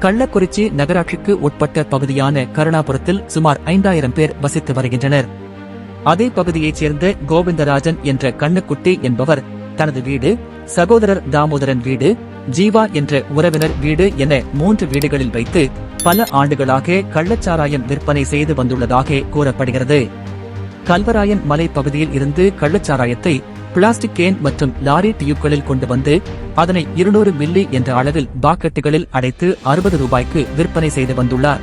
கள்ளக்குறிச்சி நகராட்சிக்கு உட்பட்ட பகுதியான கருணாபுரத்தில் சுமார் 5000 பேர் வசித்து வருகின்றனர். அதே பகுதியைச் சேர்ந்த கோவிந்தராஜன் என்ற கண்ணுக்குட்டி என்பவர் தனது வீடு, சகோதரர் தாமோதரன் வீடு, ஜீவா என்ற உறவினர் வீடு என 3 வீடுகளில் வைத்து பல ஆண்டுகளாக கள்ளச்சாராயம் விற்பனை செய்து வந்துள்ளதாக கூறப்படுகிறது. கல்வராயன் மலை பகுதியில் இருந்து கள்ளச்சாராயத்தை பிளாஸ்டிக் கேன் மற்றும் லாரி டியூப்களில் கொண்டு வந்து அதனை 200 மில்லி என்ற அளவில் பாக்கெட்டுகளில் அடைத்து 60 ரூபாய்க்கு விற்பனை செய்து வந்துள்ளார்.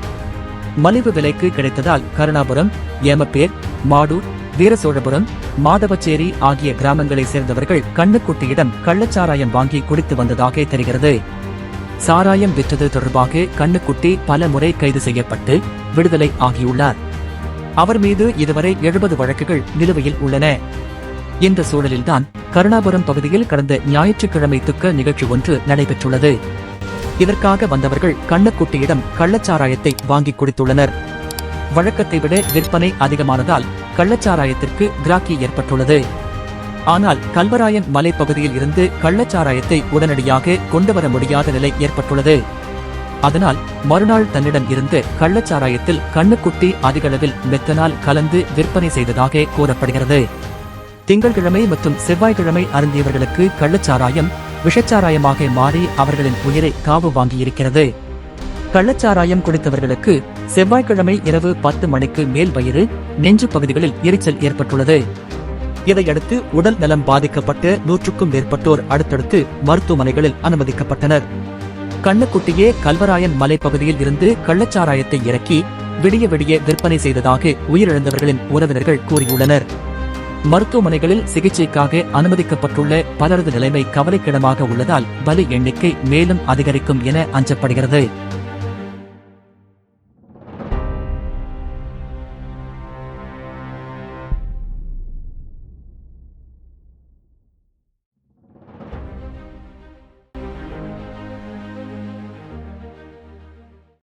மலிவு விலைக்கு கிடைத்ததால் கருணாபுரம், ஏமப்பேர், மாடூர், வீரசோழபுரம், மாதவச்சேரி ஆகிய கிராமங்களைச் சேர்ந்தவர்கள் கண்ணுக்குட்டியிடம் கள்ளச்சாராயம் வாங்கி குடித்து வந்ததாக தெரிகிறது. சாராயம் விற்றது தொடர்பாக கண்ணுக்குட்டி பல முறை கைது செய்யப்பட்டு விடுதலை ஆகியுள்ளார். அவர் மீது இதுவரை 70 வழக்குகள் நிலுவையில் உள்ளன. இந்த சூழலில்தான் கருணாபுரம் பகுதியில் கடந்த ஞாயிற்றுக்கிழமை துக்க நிகழ்ச்சி ஒன்று நடைபெற்றுள்ளது. இதற்காக வந்தவர்கள் கண்ணுக்குட்டியிடம் கள்ளச்சாராயத்தை வாங்கி குடித்துள்ளனர். வழக்கத்தை விட விற்பனை அதிகமானதால் கள்ளச்சாராயத்திற்கு கிராக்கி ஏற்பட்டுள்ளது. ஆனால் கல்வராயன் மலைப்பகுதியில் இருந்து கள்ளச்சாராயத்தை உடனடியாக கொண்டுவர முடியாத நிலை ஏற்பட்டுள்ளது. அதனால் மறுநாள் தன்னிடம் இருந்து கள்ளச்சாராயத்தில் கண்ணுக்குட்டி அதிகளவில் மெத்தனால் கலந்து விற்பனை செய்ததாக கூறப்படுகிறது. திங்கள்கிழமை மற்றும் செவ்வாய்க்கிழமை அருந்தியவர்களுக்கு கள்ளச்சாராயம் விஷச்சாராயமாக மாறி அவர்களின் உயிரை காவு வாங்கியிருக்கிறது. கள்ளச்சாராயம் குடித்தவர்களுக்கு செவ்வாய்க்கிழமை இரவு 10 மணிக்கு மேல் வயிறு, நெஞ்சு பகுதிகளில் எரிச்சல் ஏற்பட்டுள்ளது. இதையடுத்து உடல் நலம் பாதிக்கப்பட்ட 100க்கும் மேற்பட்டோர் அடுத்தடுத்து மருத்துவமனைகளில் அனுமதிக்கப்பட்டனர். கண்ணுக்குட்டியே கல்வராயன் மலைப்பகுதியில் இருந்து கள்ளச்சாராயத்தை இறக்கி விடிய விடிய விற்பனை செய்ததாக உயிரிழந்தவர்களின் உறவினர்கள் கூறியுள்ளனர். மருத்துவமனைகளில் சிகிச்சைக்காக அனுமதிக்கப்பட்டுள்ள பலரது நிலைமை கவலைக்கிடமாக உள்ளதால் பலி எண்ணிக்கை மேலும் அதிகரிக்கும் என அஞ்சப்படுகிறது.